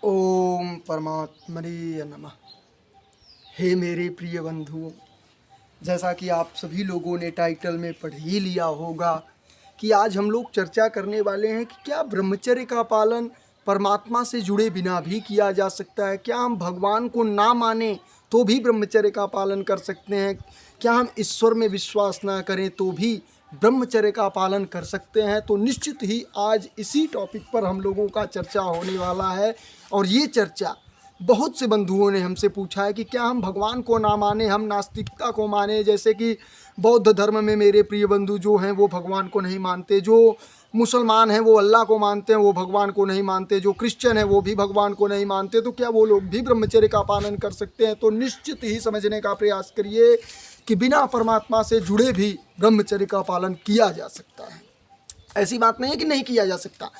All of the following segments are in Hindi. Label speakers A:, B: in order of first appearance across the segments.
A: ओम परमात्मने नमः। हे मेरे प्रिय बंधुओं, जैसा कि आप सभी लोगों ने टाइटल में पढ़ ही लिया होगा कि आज हम लोग चर्चा करने वाले हैं कि क्या ब्रह्मचर्य का पालन परमात्मा से जुड़े बिना भी किया जा सकता है। क्या हम भगवान को ना माने तो भी ब्रह्मचर्य का पालन कर सकते हैं। क्या हम ईश्वर में विश्वास ना करें तो भी ब्रह्मचर्य का पालन कर सकते हैं। तो निश्चित ही आज इसी टॉपिक पर हम लोगों का चर्चा होने वाला है। और ये चर्चा बहुत से बंधुओं ने हमसे पूछा है कि क्या हम भगवान को ना माने, हम नास्तिकता को माने। जैसे कि बौद्ध धर्म में मेरे प्रिय बंधु जो हैं वो भगवान को नहीं मानते, जो मुसलमान हैं वो अल्लाह को मानते हैं, वो भगवान को नहीं मानते, जो क्रिश्चियन हैं वो भी भगवान को नहीं मानते। तो क्या वो लोग भी ब्रह्मचर्य का पालन कर सकते हैं। तो निश्चित ही समझने का प्रयास करिए कि बिना परमात्मा से जुड़े भी ब्रह्मचर्य का पालन किया जा सकता है। ऐसी बात नहीं है कि नहीं किया जा सकता,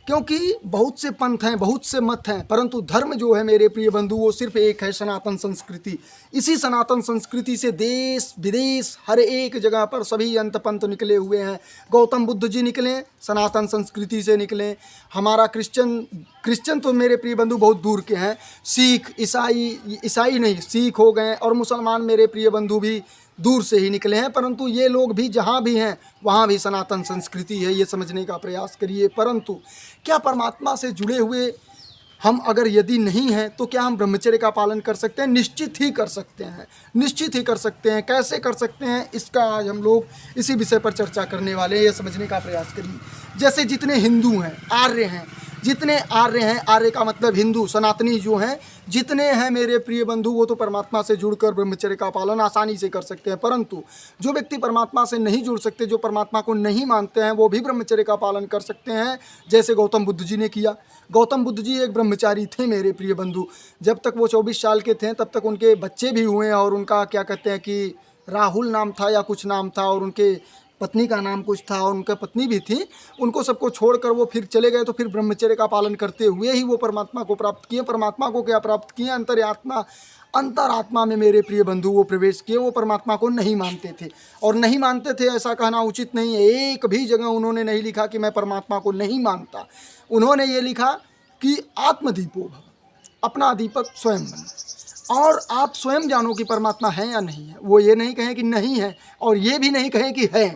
A: क्योंकि बहुत से पंथ हैं, बहुत से मत हैं, परंतु धर्म जो है मेरे प्रिय बंधु वो सिर्फ एक है, सनातन संस्कृति। इसी सनातन संस्कृति से देश विदेश हर एक जगह पर सभी अंत पंथ निकले हुए हैं। गौतम बुद्ध जी निकले, सनातन संस्कृति से निकले। हमारा क्रिश्चियन तो मेरे प्रिय बंधु बहुत दूर के हैं। सिख, ईसाई नहीं, सिख हो गए, और मुसलमान मेरे प्रिय बंधु भी दूर से ही निकले हैं। परंतु ये लोग भी जहाँ भी हैं वहाँ भी सनातन संस्कृति है, ये समझने का प्रयास करिए। परंतु क्या परमात्मा से जुड़े हुए हम अगर यदि नहीं हैं तो क्या हम ब्रह्मचर्य का पालन कर सकते हैं। निश्चित ही कर सकते हैं, निश्चित ही कर सकते हैं। कैसे कर सकते हैं इसका आज हम लोग इसी विषय पर चर्चा करने वाले हैं, ये समझने का प्रयास करिए। जैसे जितने हिंदू हैं, आर्य हैं, जितने आर्य हैं, आर्य का मतलब हिंदू सनातनी जो हैं, जितने हैं मेरे प्रिय बंधु वो तो परमात्मा से जुड़कर ब्रह्मचर्य का पालन आसानी से कर सकते हैं। परंतु जो व्यक्ति परमात्मा से नहीं जुड़ सकते, जो परमात्मा को नहीं मानते हैं, वो भी ब्रह्मचर्य का पालन कर सकते हैं, जैसे गौतम बुद्ध जी ने किया। गौतम बुद्ध जी एक ब्रह्मचारी थे मेरे प्रिय बंधु। जब तक वो 24 साल के थे तब तक उनके बच्चे भी हुए, और उनका क्या कहते हैं कि राहुल नाम था या कुछ नाम था, और उनके पत्नी का नाम कुछ था, और उनका पत्नी भी थी। उनको सबको छोड़कर वो फिर चले गए। तो फिर ब्रह्मचर्य का पालन करते हुए ही वो परमात्मा को प्राप्त किए। परमात्मा को क्या प्राप्त किए? अंतरात्मा में मेरे प्रिय बंधु वो प्रवेश किए। वो परमात्मा को नहीं मानते थे, और नहीं मानते थे ऐसा कहना उचित नहीं है। एक भी जगह उन्होंने नहीं लिखा कि मैं परमात्मा को नहीं मानता। उन्होंने ये लिखा कि आत्मदीपो भव, अपना दीपक स्वयं बनो, और आप स्वयं जानो कि परमात्मा है या नहीं है। वो ये नहीं कहें कि नहीं है, और ये भी नहीं कहें कि है,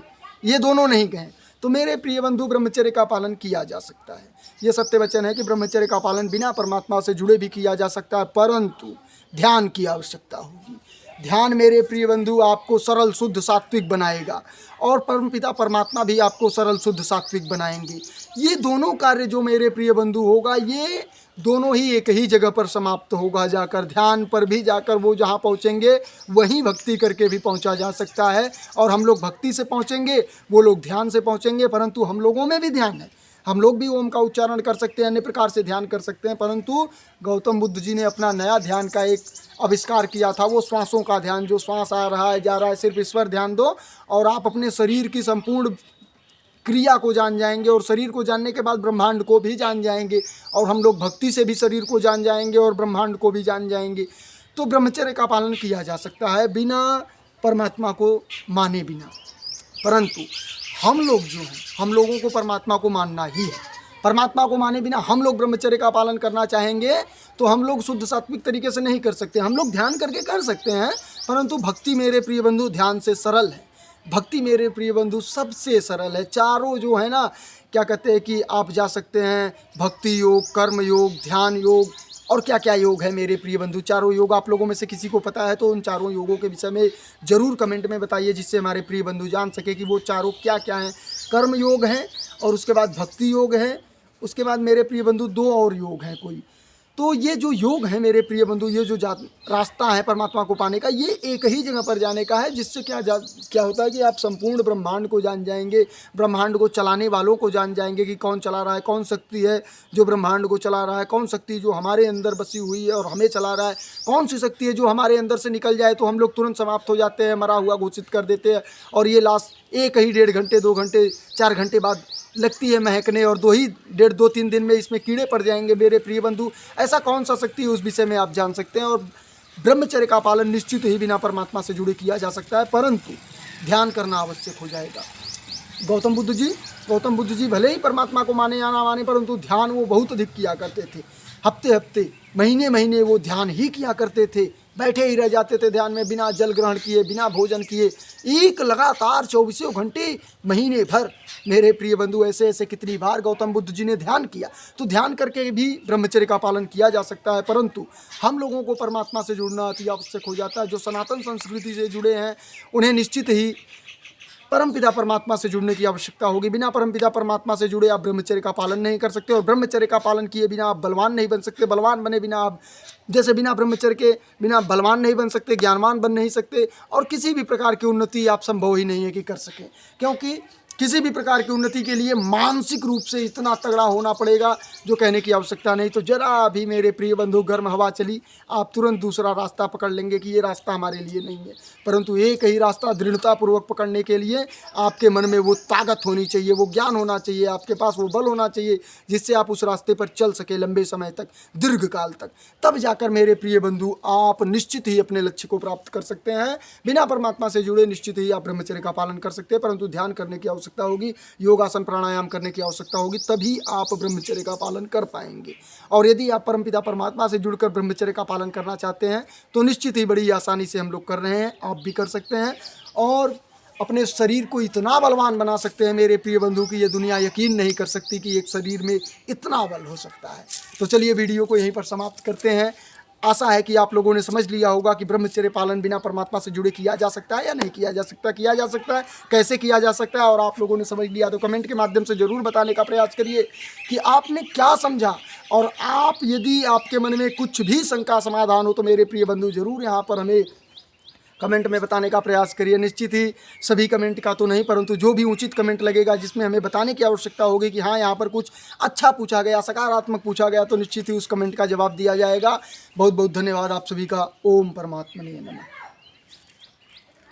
A: ये दोनों नहीं कहें। तो मेरे प्रिय बंधु ब्रह्मचर्य का पालन किया जा सकता है। ये सत्य वचन है कि ब्रह्मचर्य का पालन बिना परमात्मा से जुड़े भी किया जा सकता है, परंतु ध्यान की आवश्यकता होगी। ध्यान मेरे प्रिय बंधु आपको सरल शुद्ध सात्विक बनाएगा, और परमपिता परमात्मा भी आपको सरल शुद्ध सात्विक बनाएंगे। ये दोनों कार्य जो मेरे प्रिय बंधु होगा, ये दोनों ही एक ही जगह पर समाप्त होगा जाकर। ध्यान पर भी जाकर वो जहाँ पहुँचेंगे वहीं भक्ति करके भी पहुँचा जा सकता है। और हम लोग भक्ति से पहुँचेंगे, वो लोग ध्यान से पहुँचेंगे। परंतु हम लोगों में भी ध्यान है, हम लोग भी ओम का उच्चारण कर सकते हैं, अन्य प्रकार से ध्यान कर सकते हैं। परंतु गौतम बुद्ध जी ने अपना नया ध्यान का एक आविष्कार किया था, वो श्वासों का ध्यान। जो श्वास आ रहा है जा रहा है, सिर्फ ईश्वर ध्यान दो और आप अपने शरीर की संपूर्ण क्रिया को जान जाएंगे, और शरीर को जानने के बाद ब्रह्मांड को भी जान जाएंगे। और हम लोग भक्ति से भी शरीर को जान जाएंगे और ब्रह्मांड को भी जान जाएंगे। तो ब्रह्मचर्य का पालन किया जा सकता है बिना परमात्मा को माने बिना। परंतु हम लोग जो हैं, हम लोगों को परमात्मा को मानना ही है। परमात्मा को माने बिना हम लोग ब्रह्मचर्य का पालन करना चाहेंगे तो हम लोग शुद्ध सात्विक तरीके से नहीं कर सकते। हम लोग ध्यान करके कर सकते हैं, परंतु भक्ति मेरे प्रिय बंधु ध्यान से सरल है। भक्ति मेरे प्रिय बंधु सबसे सरल है। चारों जो है ना, क्या कहते हैं कि आप जा सकते हैं भक्ति योग, कर्म योग, ध्यान योग, और क्या क्या योग है मेरे प्रिय बंधु। चारों योग आप लोगों में से किसी को पता है तो उन चारों योगों के विषय में ज़रूर कमेंट में बताइए, जिससे हमारे प्रिय बंधु जान सके कि वो चारों क्या क्या हैं। कर्म योग है, और उसके बाद भक्ति योग है, उसके बाद मेरे प्रिय बंधु दो और योग हैं कोई। तो ये जो योग है मेरे प्रिय बंधु, ये जो रास्ता है परमात्मा को पाने का, ये एक ही जगह पर जाने का है। जिससे क्या होता है कि आप संपूर्ण ब्रह्मांड को जान जाएंगे, ब्रह्मांड को चलाने वालों को जान जाएंगे कि कौन चला रहा है, कौन शक्ति है जो ब्रह्मांड को चला रहा है, कौन शक्ति जो हमारे अंदर बसी हुई है और हमें चला रहा है, कौन सी शक्ति है जो हमारे अंदर से निकल जाए तो हम लोग तुरंत समाप्त हो जाते हैं, मरा हुआ घोषित कर देते हैं, और ये लास्ट एक ही 1.5 घंटे 2 घंटे 4 घंटे बाद लगती है महकने, और 2-3 दिन में इसमें कीड़े पड़ जाएंगे मेरे प्रिय बंधु। ऐसा कौन सा शक्ति है, उस विषय में आप जान सकते हैं। और ब्रह्मचर्य का पालन निश्चित ही बिना परमात्मा से जुड़े किया जा सकता है, परंतु ध्यान करना आवश्यक हो जाएगा। गौतम बुद्ध जी भले ही परमात्मा को माने या ना माने, परंतु ध्यान वो बहुत अधिक किया करते थे। हफ्ते हफ्ते, महीने महीने वो ध्यान ही किया करते थे। बैठे ही रह जाते थे ध्यान में, बिना जल ग्रहण किए, बिना भोजन किए, एक लगातार 24 घंटे, महीने भर। मेरे प्रिय बंधु, ऐसे ऐसे कितनी बार गौतम बुद्ध जी ने ध्यान किया। तो ध्यान करके भी ब्रह्मचर्य का पालन किया जा सकता है, परंतु हम लोगों को परमात्मा से जुड़ना अति आवश्यक हो जाता है। जो सनातन संस्कृति से जुड़े हैं उन्हें निश्चित ही परमपिता परमात्मा से जुड़ने की आवश्यकता होगी। बिना परमपिता परमात्मा से जुड़े आप ब्रह्मचर्य का पालन नहीं कर सकते, और ब्रह्मचर्य का पालन किए बिना आप बलवान नहीं बन सकते। बलवान बने बिना आप, जैसे बिना ब्रह्मचर्य के बिना बलवान नहीं बन सकते, ज्ञानवान बन नहीं सकते, और किसी भी प्रकार की उन्नति आप संभव ही नहीं है कि कर सकें। क्योंकि किसी भी प्रकार की उन्नति के लिए मानसिक रूप से इतना तगड़ा होना पड़ेगा जो कहने की आवश्यकता नहीं। तो जरा भी मेरे प्रिय बंधु गर्म हवा चली, आप तुरंत दूसरा रास्ता पकड़ लेंगे कि ये रास्ता हमारे लिए नहीं है। परंतु एक ही रास्ता दृढ़तापूर्वक पकड़ने के लिए आपके मन में वो ताकत होनी चाहिए, वो ज्ञान होना चाहिए, आपके पास वो बल होना चाहिए, जिससे आप उस रास्ते पर चल सके लंबे समय तक, दीर्घ काल तक। तब जाकर मेरे प्रिय बंधु आप निश्चित ही अपने लक्ष्य को प्राप्त कर सकते हैं। बिना परमात्मा से जुड़े निश्चित ही आप ब्रह्मचर्य का पालन कर सकते हैं, परंतु ध्यान करने की आवश्यकता होगी, योगासन प्राणायाम करने की आवश्यकता होगी, तभी आप ब्रह्मचर्य का पालन कर पाएंगे। और यदि आप परमपिता परमात्मा से जुड़कर ब्रह्मचर्य का पालन करना चाहते हैं तो निश्चित ही बड़ी आसानी से हम लोग कर रहे हैं, आप भी कर सकते हैं, और अपने शरीर को इतना बलवान बना सकते हैं मेरे प्रिय बंधु की ये दुनिया यकीन नहीं कर सकती कि एक शरीर में इतना बल हो सकता है। तो चलिए वीडियो को यहीं पर समाप्त करते हैं। आशा है कि आप लोगों ने समझ लिया होगा कि ब्रह्मचर्य पालन बिना परमात्मा से जुड़े किया जा सकता है या नहीं किया जा सकता, किया जा सकता है, कैसे किया जा सकता है। और आप लोगों ने समझ लिया तो कमेंट के माध्यम से ज़रूर बताने का प्रयास करिए कि आपने क्या समझा। और आप, यदि आपके मन में कुछ भी शंका समाधान हो तो मेरे प्रिय बंधु ज़रूर यहाँ पर हमें कमेंट में बताने का प्रयास करिए। निश्चित ही सभी कमेंट का तो नहीं, परंतु जो भी उचित कमेंट लगेगा जिसमें हमें बताने की आवश्यकता होगी कि हाँ यहाँ पर कुछ अच्छा पूछा गया, सकारात्मक पूछा गया, तो निश्चित ही उस कमेंट का जवाब दिया जाएगा। बहुत बहुत धन्यवाद आप सभी का। ओम परमात्मने नमः।